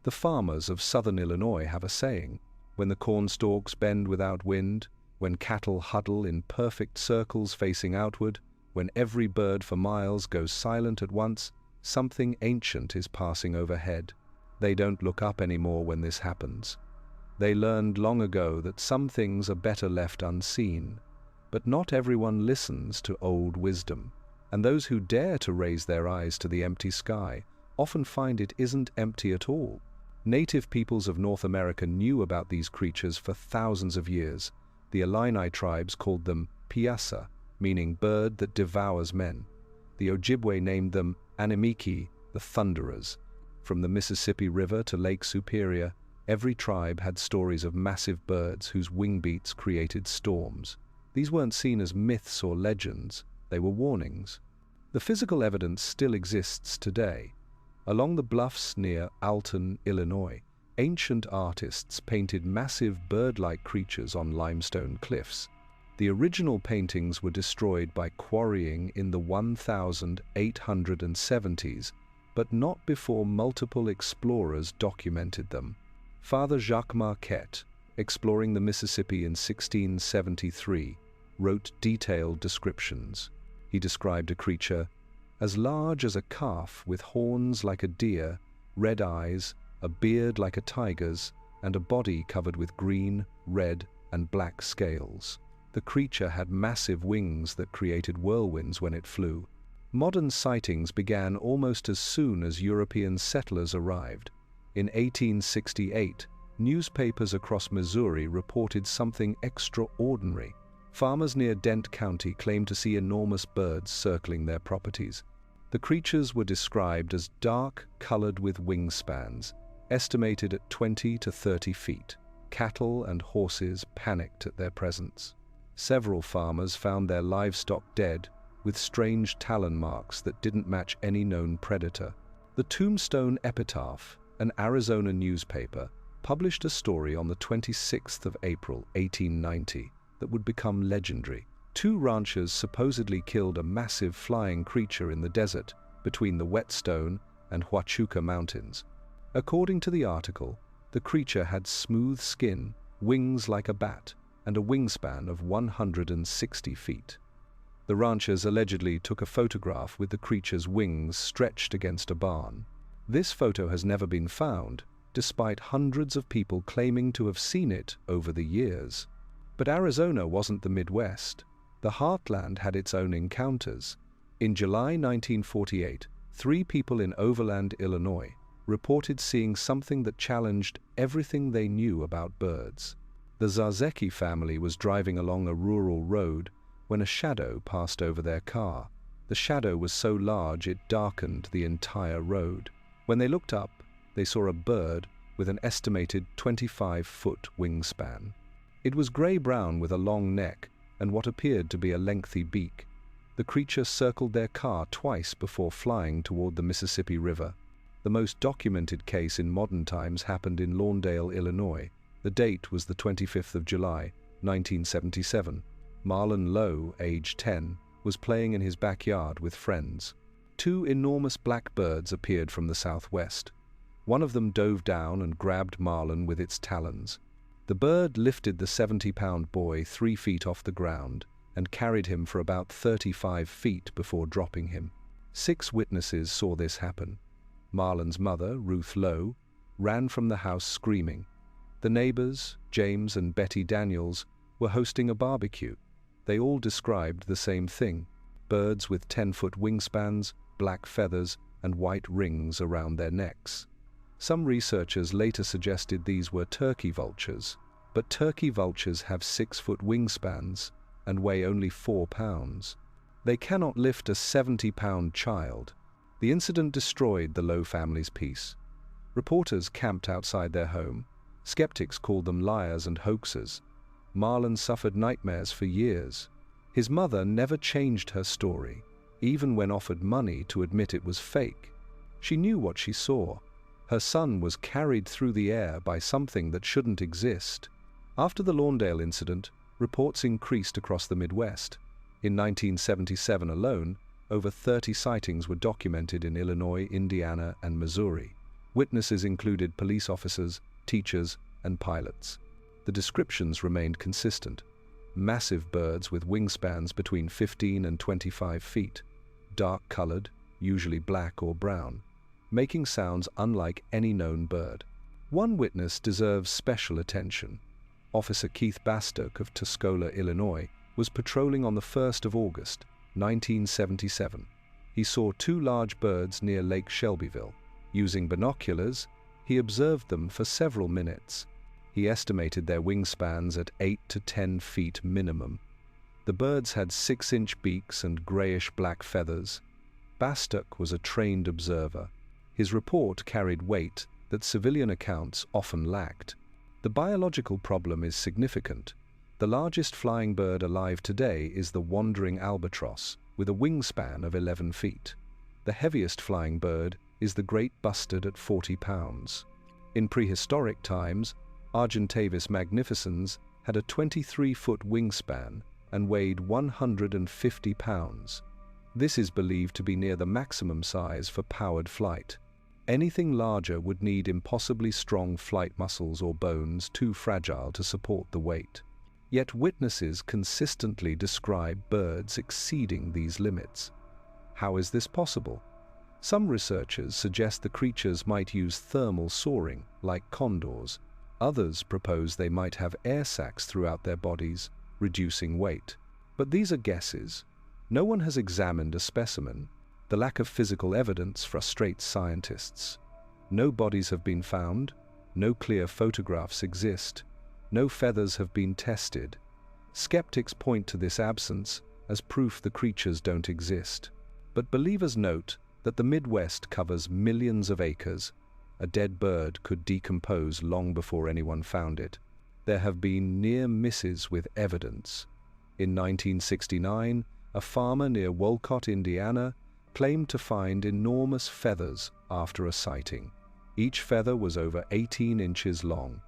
The farmers of southern Illinois have a saying: when the corn stalks bend without wind, when cattle huddle in perfect circles facing outward, when every bird for miles goes silent at once, something ancient is passing overhead. They don't look up anymore when this happens. They learned long ago that some things are better left unseen, but not everyone listens to old wisdom, and those who dare to raise their eyes to the empty sky often find it isn't empty at all. Native peoples of North America knew about these creatures for thousands of years. The Illini tribes called them piasa, meaning bird that devours men. The Ojibwe named them Animiki, the thunderers. From the Mississippi River to Lake Superior, every tribe had stories of massive birds whose wing beats created storms. These weren't seen as myths or legends, they were warnings. The physical evidence still exists today. Along the bluffs near Alton, Illinois, ancient artists painted massive bird-like creatures on limestone cliffs. The original paintings were destroyed by quarrying in the 1870s, but not before multiple explorers documented them. Father Jacques Marquette, exploring the Mississippi in 1673, wrote detailed descriptions. He described a creature as large as a calf with horns like a deer, red eyes, a beard like a tiger's, and a body covered with green, red, and black scales. The creature had massive wings that created whirlwinds when it flew. Modern sightings began almost as soon as European settlers arrived. In 1868, newspapers across Missouri reported something extraordinary. Farmers near Dent County claimed to see enormous birds circling their properties. The creatures were described as dark, colored with wingspans, estimated at 20 to 30 feet. Cattle and horses panicked at their presence. Several farmers found their livestock dead, with strange talon marks that didn't match any known predator. The Tombstone Epitaph, an Arizona newspaper, published a story on the 26th of April, 1890, that would become legendary. 2 ranchers supposedly killed a massive flying creature in the desert between the Whetstone and Huachuca Mountains. According to the article, the creature had smooth skin, wings like a bat, and a wingspan of 160 feet. The ranchers allegedly took a photograph with the creature's wings stretched against a barn. This photo has never been found, despite hundreds of people claiming to have seen it over the years. But Arizona wasn't the Midwest. The heartland had its own encounters. In July 1948, 3 people in Overland, Illinois, reported seeing something that challenged everything they knew about birds. The Zarzecki family was driving along a rural road when a shadow passed over their car. The shadow was so large it darkened the entire road. When they looked up, they saw a bird with an estimated 25-foot wingspan. It was grey-brown with a long neck and what appeared to be a lengthy beak. The creature circled their car twice before flying toward the Mississippi River. The most documented case in modern times happened in Lawndale, Illinois. The date was the 25th of July, 1977. Marlon Lowe, age 10, was playing in his backyard with friends. 2 enormous black birds appeared from the southwest. One of them dove down and grabbed Marlon with its talons. The bird lifted the 70-pound boy 3 feet off the ground and carried him for about 35 feet before dropping him. 6 witnesses saw this happen. Marlon's mother, Ruth Lowe, ran from the house screaming. The neighbors, James and Betty Daniels, were hosting a barbecue. They all described the same thing: birds with 10-foot wingspans, black feathers, and white rings around their necks. Some researchers later suggested these were turkey vultures, but turkey vultures have 6-foot wingspans and weigh only 4 pounds. They cannot lift a 70-pound child. The incident destroyed the Lowe family's peace. Reporters camped outside their home. Skeptics called them liars and hoaxers. Marlon suffered nightmares for years. His mother never changed her story, even when offered money to admit it was fake. She knew what she saw. Her son was carried through the air by something that shouldn't exist. After the Lawndale incident, reports increased across the Midwest. In 1977 alone, over 30 sightings were documented in Illinois, Indiana, and Missouri. Witnesses included police officers, teachers, and pilots. The descriptions remained consistent. Massive birds with wingspans between 15 and 25 feet, dark-colored, usually black or brown, making sounds unlike any known bird. One witness deserves special attention. Officer Keith Bastock of Tuscola, Illinois, was patrolling on the 1st of August, 1977. He saw two large birds near Lake Shelbyville. Using binoculars, he observed them for several minutes. He estimated their wingspans at 8 to 10 feet minimum. The birds had 6-inch beaks and grayish-black feathers. Bastock was a trained observer. His report carried weight that civilian accounts often lacked. The biological problem is significant. The largest flying bird alive today is the wandering albatross, with a wingspan of 11 feet. The heaviest flying bird is the great bustard at 40 pounds. In prehistoric times, Argentavis magnificens had a 23-foot wingspan and weighed 150 pounds. This is believed to be near the maximum size for powered flight. Anything larger would need impossibly strong flight muscles or bones too fragile to support the weight. Yet witnesses consistently describe birds exceeding these limits. How is this possible? Some researchers suggest the creatures might use thermal soaring, like condors. Others propose they might have air sacs throughout their bodies, reducing weight. But these are guesses. No one has examined a specimen. The lack of physical evidence frustrates scientists. No bodies have been found, no clear photographs exist, no feathers have been tested. Skeptics point to this absence as proof the creatures don't exist. But believers note that the Midwest covers millions of acres. A dead bird could decompose long before anyone found it. There have been near misses with evidence. In 1969, a farmer near Wolcott, Indiana, claimed to find enormous feathers after a sighting. Each feather was over 18 inches long.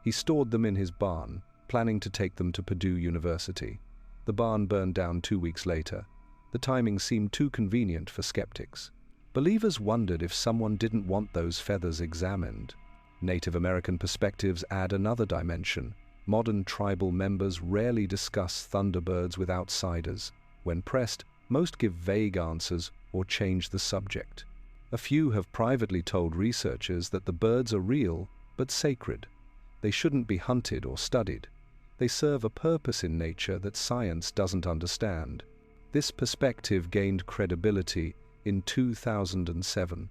He stored them in his barn, planning to take them to Purdue University. The barn burned down 2 weeks later. The timing seemed too convenient for skeptics. Believers wondered if someone didn't want those feathers examined. Native American perspectives add another dimension. Modern tribal members rarely discuss thunderbirds with outsiders. When pressed, most give vague answers or change the subject. A few have privately told researchers that the birds are real, but sacred. They shouldn't be hunted or studied. They serve a purpose in nature that science doesn't understand. This perspective gained credibility in 2007.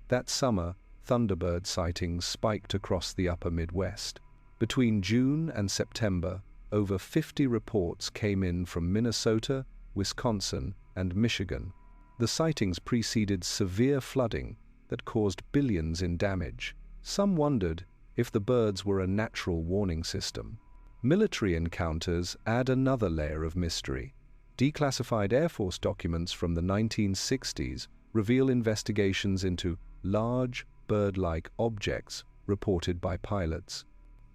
That summer, Thunderbird sightings spiked across the upper Midwest. Between June and September, over 50 reports came in from Minnesota, Wisconsin, and Michigan. The sightings preceded severe flooding that caused billions in damage. Some wondered if the birds were a natural warning system. Military encounters add another layer of mystery. Declassified Air Force documents from the 1960s reveal investigations into large, bird-like objects reported by pilots.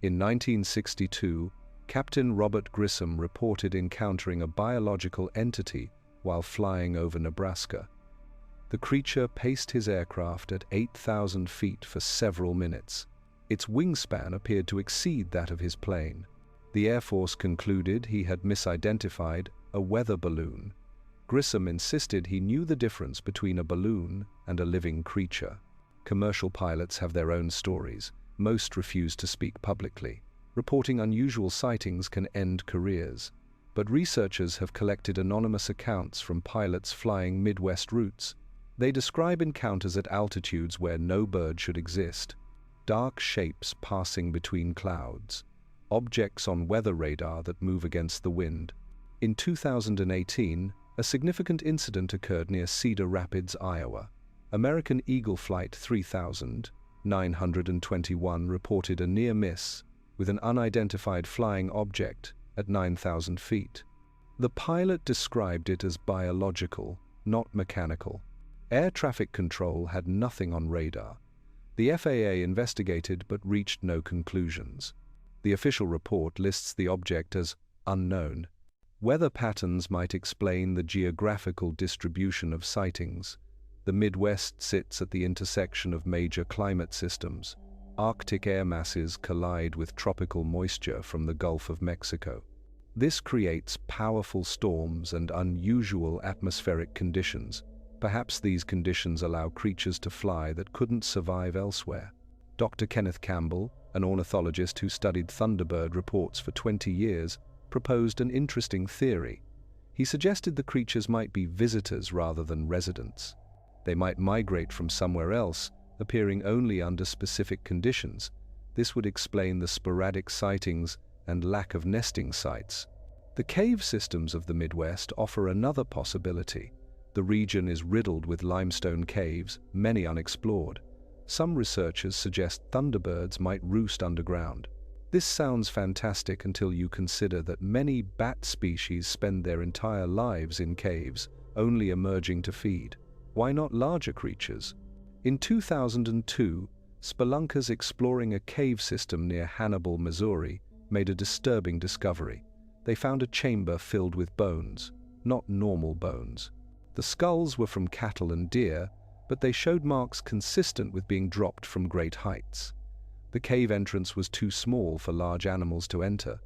In 1962, Captain Robert Grissom reported encountering a biological entity while flying over Nebraska. The creature paced his aircraft at 8,000 feet for several minutes. Its wingspan appeared to exceed that of his plane. The Air Force concluded he had misidentified a weather balloon. Grissom insisted he knew the difference between a balloon and a living creature. Commercial pilots have their own stories. Most refuse to speak publicly. Reporting unusual sightings can end careers. But researchers have collected anonymous accounts from pilots flying Midwest routes. They describe encounters at altitudes where no bird should exist. Dark shapes passing between clouds. Objects on weather radar that move against the wind. In 2018, a significant incident occurred near Cedar Rapids, Iowa. American Eagle Flight 3921 reported a near miss with an unidentified flying object at 9,000 feet. The pilot described it as biological, not mechanical. Air traffic control had nothing on radar. The FAA investigated but reached no conclusions. The official report lists the object as unknown. Weather patterns might explain the geographical distribution of sightings. The Midwest sits at the intersection of major climate systems. Arctic air masses collide with tropical moisture from the Gulf of Mexico. This creates powerful storms and unusual atmospheric conditions. Perhaps these conditions allow creatures to fly that couldn't survive elsewhere. Dr. Kenneth Campbell, an ornithologist who studied Thunderbird reports for 20 years, proposed an interesting theory. He suggested the creatures might be visitors rather than residents. They might migrate from somewhere else, appearing only under specific conditions. This would explain the sporadic sightings and lack of nesting sites. The cave systems of the Midwest offer another possibility. The region is riddled with limestone caves, many unexplored. Some researchers suggest thunderbirds might roost underground. This sounds fantastic until you consider that many bat species spend their entire lives in caves, only emerging to feed. Why not larger creatures? In 2002, spelunkers exploring a cave system near Hannibal, Missouri, made a disturbing discovery. They found a chamber filled with bones, not normal bones. The skulls were from cattle and deer, but they showed marks consistent with being dropped from great heights. The cave entrance was too small for large animals to enter.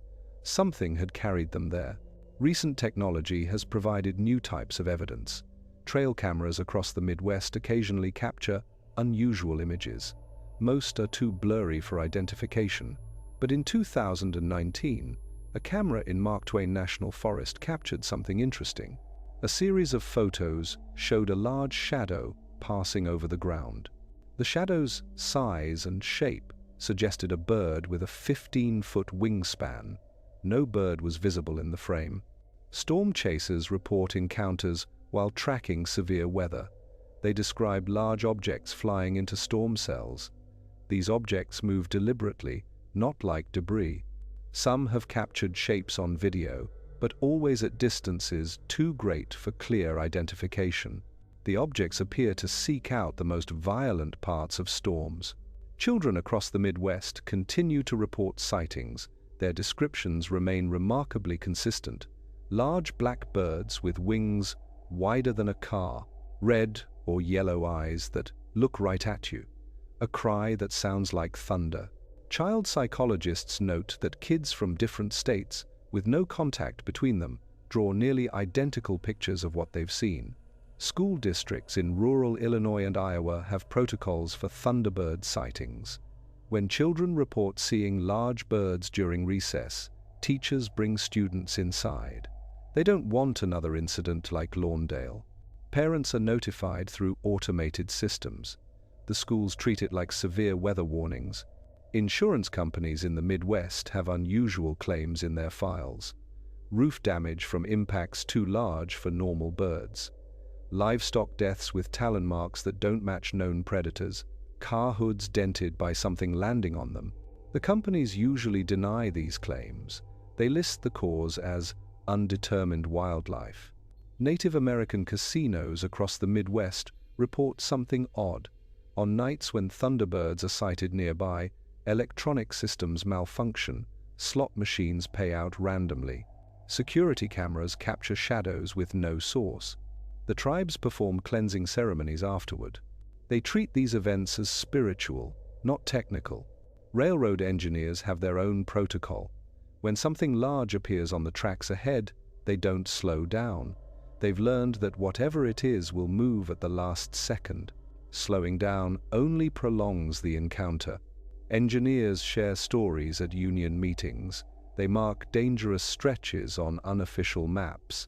Something had carried them there. Recent technology has provided new types of evidence. Trail cameras across the Midwest occasionally capture unusual images. Most are too blurry for identification, but in 2019, a camera in Mark Twain National Forest captured something interesting. A series of photos showed a large shadow passing over the ground. The shadow's size and shape suggested a bird with a 15-foot wingspan. No bird was visible in the frame. Storm chasers report encounters while tracking severe weather. They describe large objects flying into storm cells. These objects move deliberately, not like debris. Some have captured shapes on video, but always at distances too great for clear identification. The objects appear to seek out the most violent parts of storms. Children across the Midwest continue to report sightings. Their descriptions remain remarkably consistent. Large black birds with wings wider than a car, red or yellow eyes that look right at you, a cry that sounds like thunder. Child psychologists note that kids from different states, with no contact between them, draw nearly identical pictures of what they've seen. School districts in rural Illinois and Iowa have protocols for Thunderbird sightings. When children report seeing large birds during recess, teachers bring students inside. They don't want another incident like Lawndale. Parents are notified through automated systems. The schools treat it like severe weather warnings. Insurance companies in the Midwest have unusual claims in their files. Roof damage from impacts too large for normal birds. Livestock deaths with talon marks that don't match known predators. Car hoods dented by something landing on them. The companies usually deny these claims. They list the cause as undetermined wildlife. Native American casinos across the Midwest report something odd. On nights when thunderbirds are sighted nearby, electronic systems malfunction, slot machines pay out randomly. Security cameras capture shadows with no source. The tribes perform cleansing ceremonies afterward. They treat these events as spiritual, not technical. Railroad engineers have their own protocol. When something large appears on the tracks ahead, they don't slow down. They've learned that whatever it is will move at the last second. Slowing down only prolongs the encounter. Engineers share stories at union meetings. They mark dangerous stretches on unofficial maps.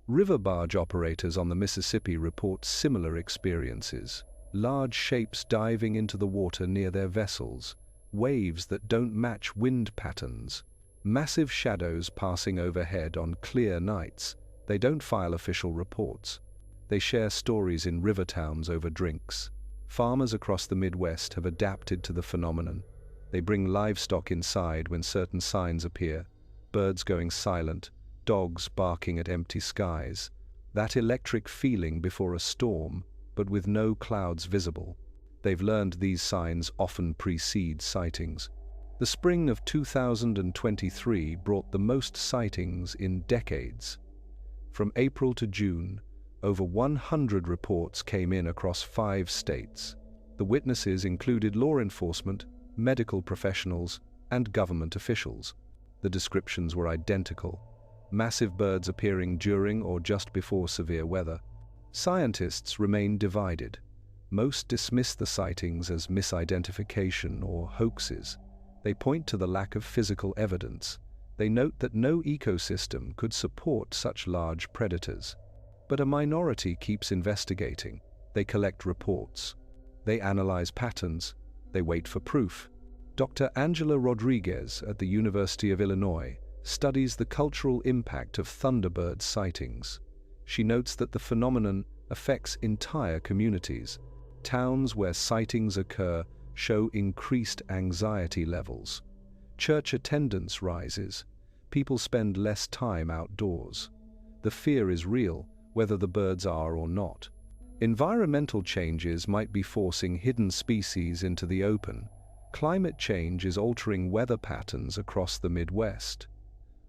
River barge operators on the Mississippi report similar experiences. Large shapes diving into the water near their vessels. Waves that don't match wind patterns. Massive shadows passing overhead on clear nights. They don't file official reports. They share stories in river towns over drinks. Farmers across the Midwest have adapted to the phenomenon. They bring livestock inside when certain signs appear. Birds going silent, dogs barking at empty skies. That electric feeling before a storm, but with no clouds visible. They've learned these signs often precede sightings. The spring of 2023 brought the most sightings in decades. From April to June, Over 100 reports came in across 5 states. The witnesses included law enforcement, medical professionals, and government officials. The descriptions were identical: massive birds appearing during or just before severe weather. Scientists remain divided. Most dismiss the sightings as misidentification or hoaxes. They point to the lack of physical evidence. They note that no ecosystem could support such large predators. But a minority keeps investigating. They collect reports. They analyze patterns. They wait for proof. Dr. Angela Rodriguez at the University of Illinois studies the cultural impact of Thunderbird sightings. She notes that the phenomenon affects entire communities. Towns where sightings occur show increased anxiety levels. Church attendance rises. People spend less time outdoors. The fear is real, whether the birds are or not. Environmental changes might be forcing hidden species into the open. Climate change is altering weather patterns across the Midwest.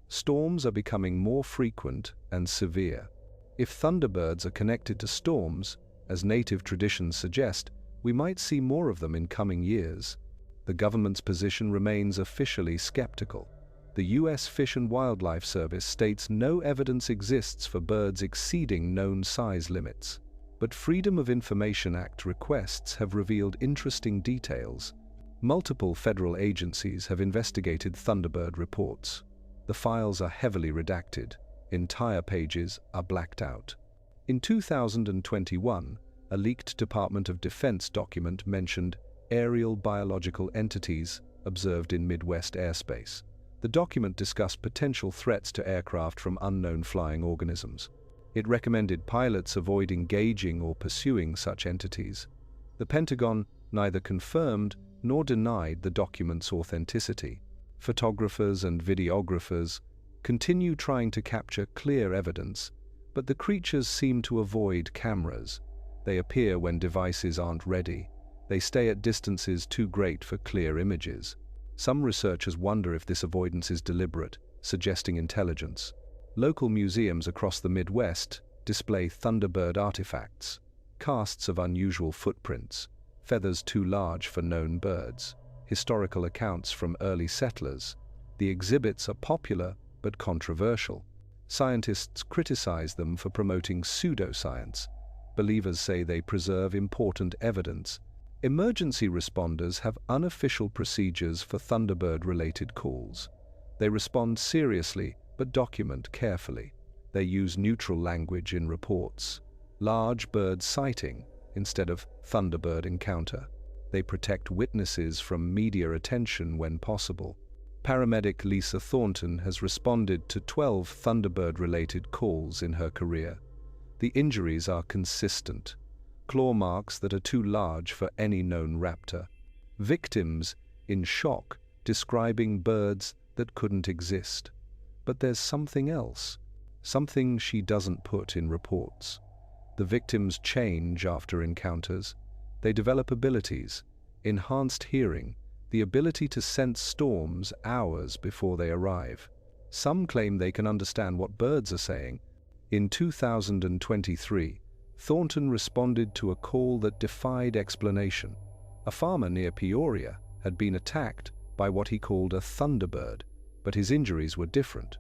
Storms are becoming more frequent and severe. If thunderbirds are connected to storms, as native traditions suggest, we might see more of them in coming years. The government's position remains officially skeptical. The U.S. Fish and Wildlife Service states no evidence exists for birds exceeding known size limits. But Freedom of Information Act requests have revealed interesting details. Multiple federal agencies have investigated Thunderbird reports. The files are heavily redacted. Entire pages are blacked out. In 2021, a leaked Department of Defense document mentioned aerial biological entities observed in Midwest airspace. The document discussed potential threats to aircraft from unknown flying organisms. It recommended pilots avoid engaging or pursuing such entities. The Pentagon neither confirmed nor denied the document's authenticity. Photographers and videographers continue trying to capture clear evidence, but the creatures seem to avoid cameras. They appear when devices aren't ready. They stay at distances too great for clear images. Some researchers wonder if this avoidance is deliberate, suggesting intelligence. Local museums across the Midwest display Thunderbird artifacts, casts of unusual footprints, feathers too large for known birds, historical accounts from early settlers. The exhibits are popular but controversial. Scientists criticize them for promoting pseudoscience. Believers say they preserve important evidence. Emergency responders have unofficial procedures for Thunderbird-related calls. They respond seriously but document carefully. They use neutral language in reports. Large bird sighting instead of Thunderbird encounter. They protect witnesses from media attention when possible. Paramedic Lisa Thornton has responded to 12 Thunderbird-related calls in her career. The injuries are consistent. Claw marks that are too large for any known raptor. Victims in shock, describing birds that couldn't exist. But there's something else, something she doesn't put in reports. The victims change after encounters. They develop abilities, enhanced hearing, the ability to sense storms hours before they arrive. Some claim they can understand what birds are saying. In 2023, Thornton responded to a call that defied explanation. A farmer near Peoria had been attacked by what he called a thunderbird, but his injuries were different.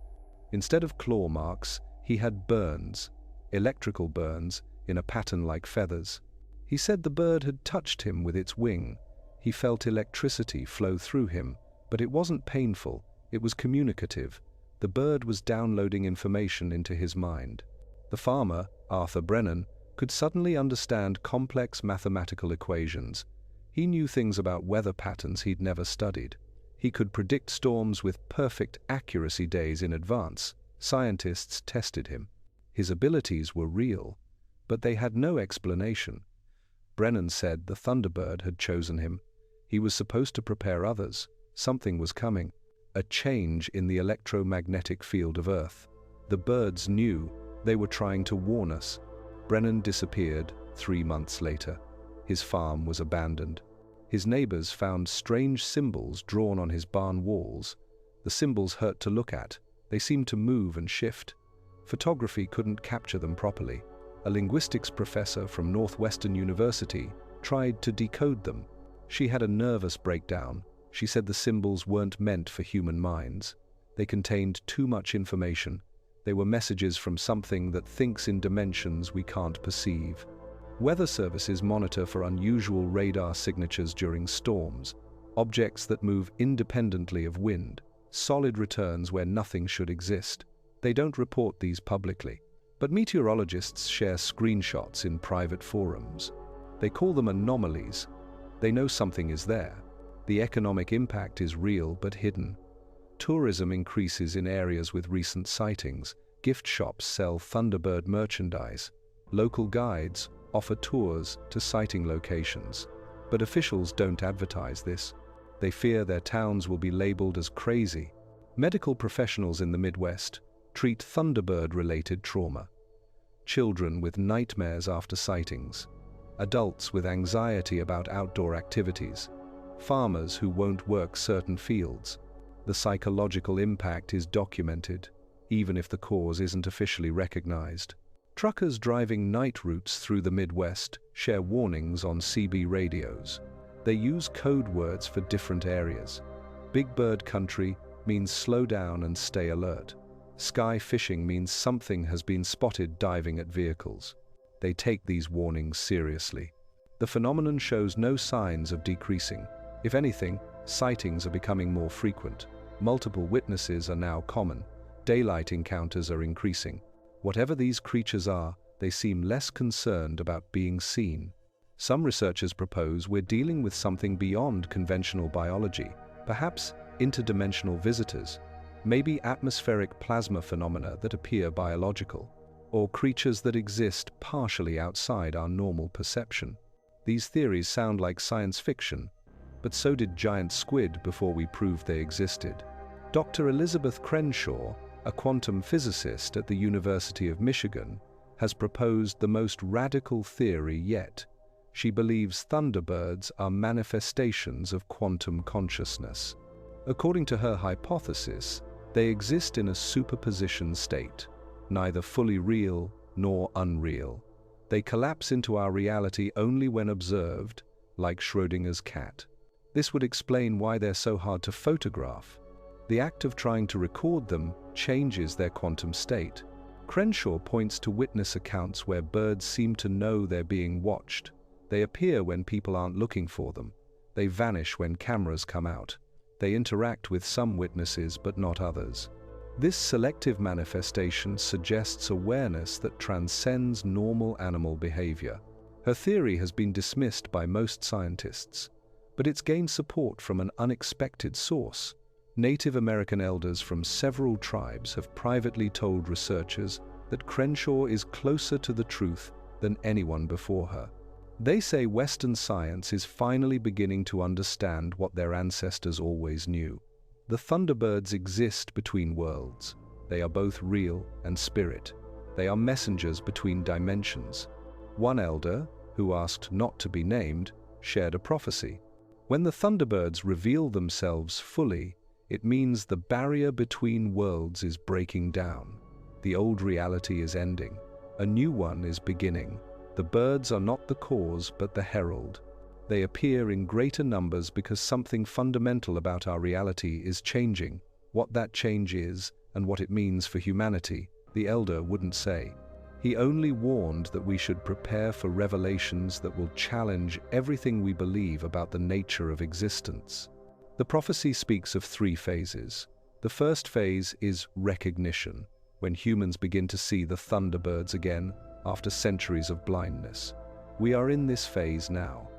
Instead of claw marks, he had burns, electrical burns, in a pattern like feathers. He said the bird had touched him with its wing. He felt electricity flow through him, but it wasn't painful, it was communicative. The bird was downloading information into his mind. The farmer, Arthur Brennan, could suddenly understand complex mathematical equations. He knew things about weather patterns he'd never studied. He could predict storms with perfect accuracy days in advance. Scientists tested him. His abilities were real, but they had no explanation. Brennan said the Thunderbird had chosen him. He was supposed to prepare others. Something was coming. A change in the electromagnetic field of Earth. The birds knew. They were trying to warn us. Brennan disappeared 3 months later. His farm was abandoned. His neighbors found strange symbols drawn on his barn walls. The symbols hurt to look at. They seemed to move and shift. Photography couldn't capture them properly. A linguistics professor from Northwestern University tried to decode them. She had a nervous breakdown. She said the symbols weren't meant for human minds. They contained too much information. They were messages from something that thinks in dimensions we can't perceive. Weather services monitor for unusual radar signatures during storms, objects that move independently of wind, solid returns where nothing should exist. They don't report these publicly, but meteorologists share screenshots in private forums. They call them anomalies. They know something is there. The economic impact is real but hidden. Tourism increases in areas with recent sightings. Gift shops sell Thunderbird merchandise. Local guides offer tours to sighting locations. But officials don't advertise this. They fear their towns will be labeled as crazy. Medical professionals in the Midwest treat Thunderbird-related trauma. Children with nightmares after sightings. Adults with anxiety about outdoor activities. Farmers who won't work certain fields. The psychological impact is documented, even if the cause isn't officially recognized. Truckers driving night routes through the Midwest share warnings on CB radios. They use code words for different areas. Big Bird Country means slow down and stay alert. Sky fishing means something has been spotted diving at vehicles. They take these warnings seriously. The phenomenon shows no signs of decreasing. If anything, sightings are becoming more frequent. Multiple witnesses are now common. Daylight encounters are increasing. Whatever these creatures are, they seem less concerned about being seen. Some researchers propose we're dealing with something beyond conventional biology, perhaps interdimensional visitors, maybe atmospheric plasma phenomena that appear biological, or creatures that exist partially outside our normal perception. These theories sound like science fiction, but so did giant squid before we proved they existed. Dr. Elizabeth Crenshaw, a quantum physicist at the University of Michigan, has proposed the most radical theory yet. She believes Thunderbirds are manifestations of quantum consciousness. According to her hypothesis, they exist in a superposition state, neither fully real nor unreal. They collapse into our reality only when observed, like Schrödinger's cat. This would explain why they're so hard to photograph. The act of trying to record them changes their quantum state. Crenshaw points to witness accounts where birds seem to know they're being watched. They appear when people aren't looking for them. They vanish when cameras come out. They interact with some witnesses but not others. This selective manifestation suggests awareness that transcends normal animal behavior. Her theory has been dismissed by most scientists, but it's gained support from an unexpected source. Native American elders from several tribes have privately told researchers that Crenshaw is closer to the truth than anyone before her. They say Western science is finally beginning to understand what their ancestors always knew. The Thunderbirds exist between worlds. They are both real and spirit. They are messengers between dimensions. One elder, who asked not to be named, shared a prophecy. When the Thunderbirds reveal themselves fully, it means the barrier between worlds is breaking down. The old reality is ending. A new one is beginning. The birds are not the cause but the herald. They appear in greater numbers because something fundamental about our reality is changing. What that change is and what it means for humanity, the elder wouldn't say. He only warned that we should prepare for revelations that will challenge everything we believe about the nature of existence. The prophecy speaks of 3 phases. The first phase is recognition, when humans begin to see the Thunderbirds again after centuries of blindness. We are in this phase now.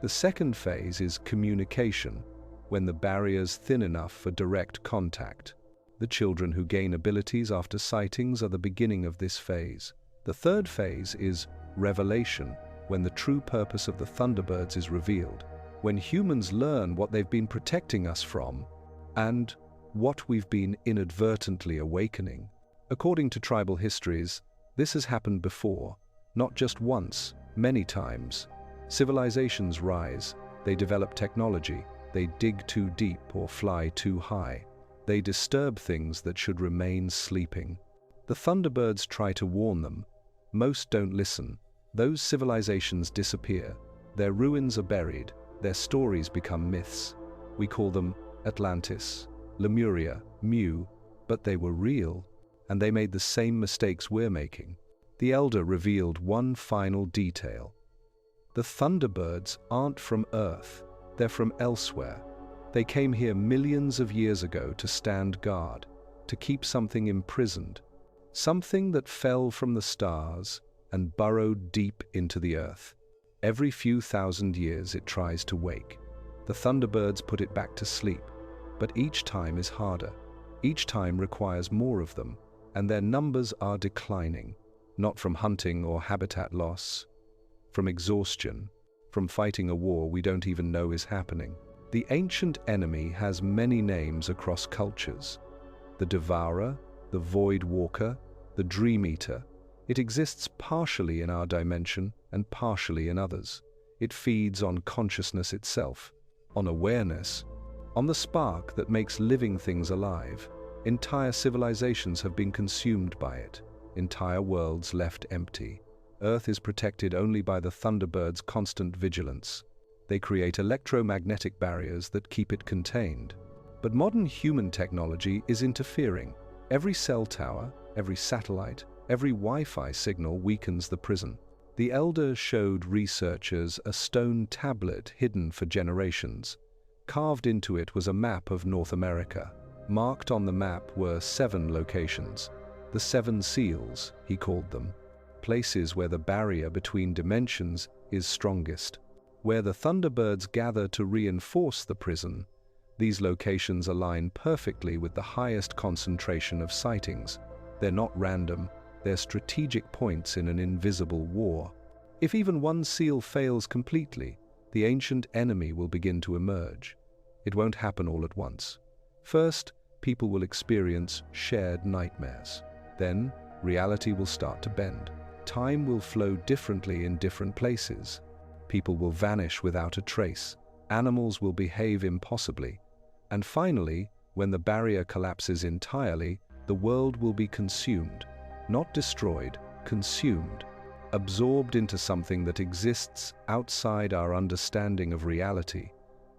The second phase is communication, when the barrier's thin enough for direct contact. The children who gain abilities after sightings are the beginning of this phase. The third phase is revelation, when the true purpose of the Thunderbirds is revealed, when humans learn what they've been protecting us from and what we've been inadvertently awakening. According to tribal histories, this has happened before, not just once, many times. Civilizations rise, they develop technology, they dig too deep or fly too high. They disturb things that should remain sleeping. The Thunderbirds try to warn them, Most don't listen. Those civilizations disappear. Their ruins are buried. Their stories become myths. We call them Atlantis, Lemuria, Mu, but they were real, and they made the same mistakes we're making. The Elder revealed one final detail. The Thunderbirds aren't from Earth, they're from elsewhere. They came here millions of years ago to stand guard, to keep something imprisoned, something that fell from the stars and burrowed deep into the earth. Every few thousand years it tries to wake. The Thunderbirds put it back to sleep, but each time is harder. Each time requires more of them, and their numbers are declining, not from hunting or habitat loss, from exhaustion, from fighting a war we don't even know is happening. The ancient enemy has many names across cultures. The Devourer, the Void Walker, the Dream Eater. It exists partially in our dimension and partially in others. It feeds on consciousness itself, on awareness, on the spark that makes living things alive. Entire civilizations have been consumed by it, entire worlds left empty. Earth is protected only by the Thunderbird's constant vigilance. They create electromagnetic barriers that keep it contained. But modern human technology is interfering. Every cell tower, every satellite, every Wi-Fi signal weakens the prison. The Elder showed researchers a stone tablet hidden for generations. Carved into it was a map of North America. Marked on the map were 7 locations. The 7 seals, he called them. Places where the barrier between dimensions is strongest. Where the Thunderbirds gather to reinforce the prison, these locations align perfectly with the highest concentration of sightings. They're not random, they're strategic points in an invisible war. If even one seal fails completely, the ancient enemy will begin to emerge. It won't happen all at once. First, people will experience shared nightmares. Then, reality will start to bend. Time will flow differently in different places. People will vanish without a trace. Animals will behave impossibly. And finally, when the barrier collapses entirely, the world will be consumed. Not destroyed, consumed. Absorbed into something that exists outside our understanding of reality.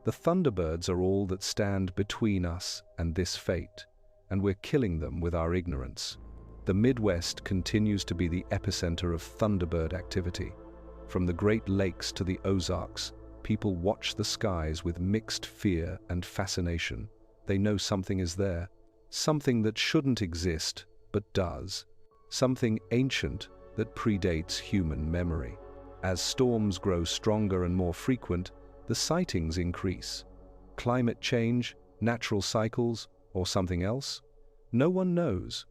The Thunderbirds are all that stand between us and this fate, and we're killing them with our ignorance. The Midwest continues to be the epicenter of Thunderbird activity. From the Great Lakes to the Ozarks, people watch the skies with mixed fear and fascination. They know something is there, something that shouldn't exist, but does. Something ancient that predates human memory. As storms grow stronger and more frequent, the sightings increase. Climate change, natural cycles, or something else? No one knows,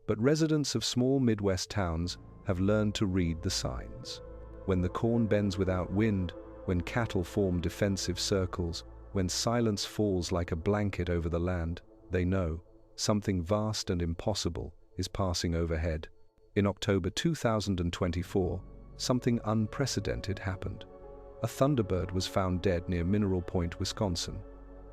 but residents of small Midwest towns have learned to read the signs. When the corn bends without wind, when cattle form defensive circles, when silence falls like a blanket over the land, they know something vast and impossible is passing overhead. In October 2024, something unprecedented happened. A Thunderbird was found dead near Mineral Point, Wisconsin.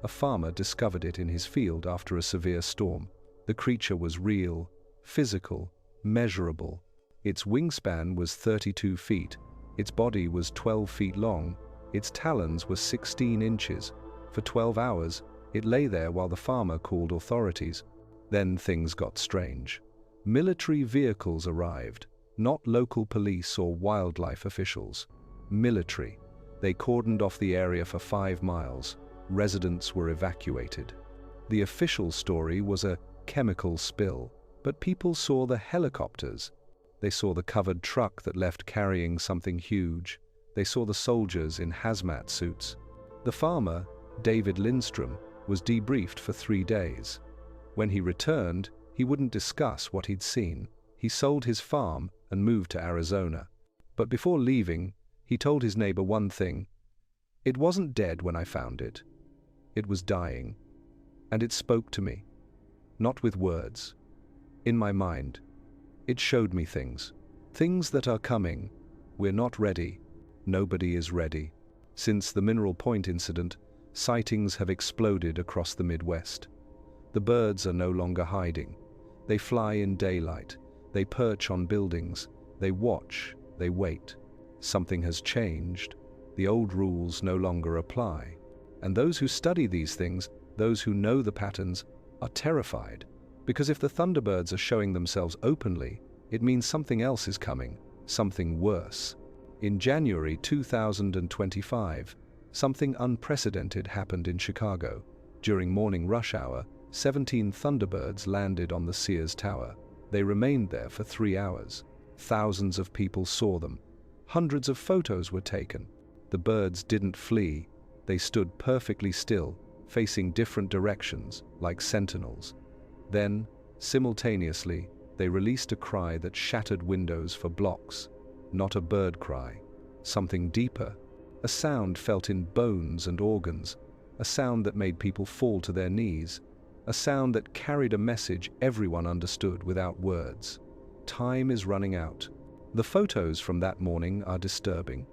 A farmer discovered it in his field after a severe storm. The creature was real, physical, measurable. Its wingspan was 32 feet. Its body was 12 feet long. Its talons were 16 inches. For 12 hours, it lay there while the farmer called authorities. Then things got strange. Military vehicles arrived, not local police or wildlife officials. Military. They cordoned off the area for 5 miles. Residents were evacuated. The official story was a chemical spill, but people saw the helicopters. They saw the covered truck that left carrying something huge. They saw the soldiers in hazmat suits. The farmer, David Lindstrom, was debriefed for 3 days. When he returned, he wouldn't discuss what he'd seen. He sold his farm and moved to Arizona. But before leaving, he told his neighbor one thing. It wasn't dead when I found it. It was dying. And it spoke to me. Not with words. In my mind. It showed me things. Things that are coming. We're not ready. Nobody is ready. Since the Mineral Point incident, sightings have exploded across the Midwest. The birds are no longer hiding. They fly in daylight. They perch on buildings. They watch, they wait. Something has changed. The old rules no longer apply. And those who study these things, those who know the patterns, are terrified. Because if the Thunderbirds are showing themselves openly, it means something else is coming, something worse. In January 2025, something unprecedented happened in Chicago. During morning rush hour, 17 Thunderbirds landed on the Sears Tower. They remained there for 3 hours. Thousands of people saw them. Hundreds of photos were taken. The birds didn't flee. They stood perfectly still, facing different directions, like sentinels. Then, simultaneously, they released a cry that shattered windows for blocks. Not a bird cry. Something deeper. A sound felt in bones and organs. A sound that made people fall to their knees. A sound that carried a message everyone understood without words. Time is running out. The photos from that morning are disturbing.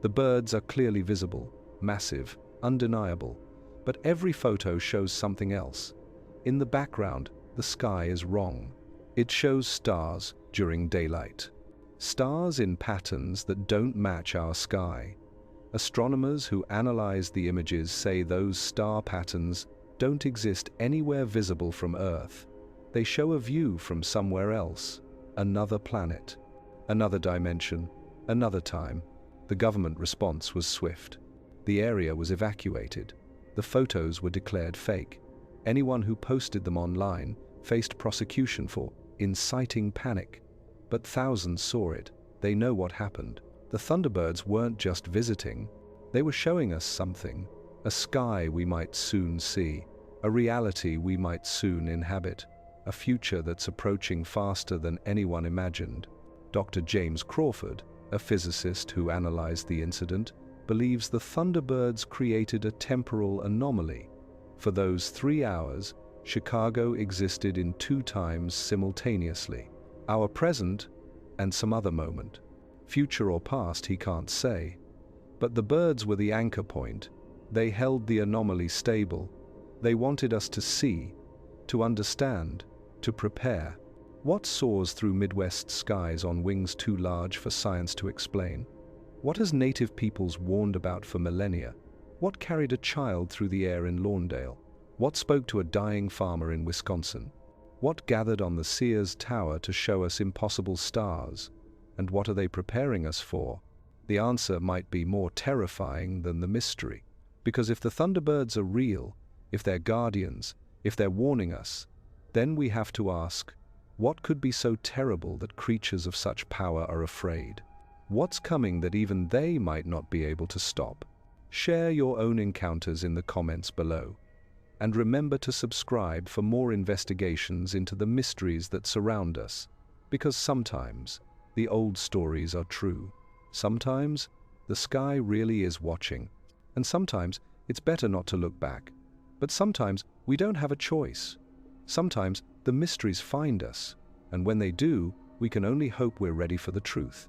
The birds are clearly visible, massive, undeniable. But every photo shows something else. In the background, the sky is wrong. It shows stars during daylight. Stars in patterns that don't match our sky. Astronomers who analyze the images say those star patterns don't exist anywhere visible from Earth. They show a view from somewhere else, another planet, another dimension, another time. The government response was swift. The area was evacuated. The photos were declared fake. Anyone who posted them online faced prosecution for inciting panic. But thousands saw it. They know what happened. The Thunderbirds weren't just visiting. They were showing us something. A sky we might soon see. A reality we might soon inhabit. A future that's approaching faster than anyone imagined. Dr. James Crawford, a physicist who analyzed the incident, believes the Thunderbirds created a temporal anomaly. For those 3 hours, Chicago existed in 2 times simultaneously. Our present and some other moment. Future or past, he can't say. But the birds were the anchor point. They held the anomaly stable. They wanted us to see, to understand, to prepare. What soars through Midwest skies on wings too large for science to explain? What has native peoples warned about for millennia? What carried a child through the air in Lawndale? What spoke to a dying farmer in Wisconsin? What gathered on the Sears Tower to show us impossible stars? And what are they preparing us for? The answer might be more terrifying than the mystery. Because if the Thunderbirds are real, if they're guardians, if they're warning us, then we have to ask, what could be so terrible that creatures of such power are afraid? What's coming that even they might not be able to stop? Share your own encounters in the comments below. And remember to subscribe for more investigations into the mysteries that surround us. Because sometimes, the old stories are true. Sometimes, the sky really is watching. And sometimes, it's better not to look back. But sometimes, we don't have a choice. Sometimes, the mysteries find us. And when they do, we can only hope we're ready for the truth.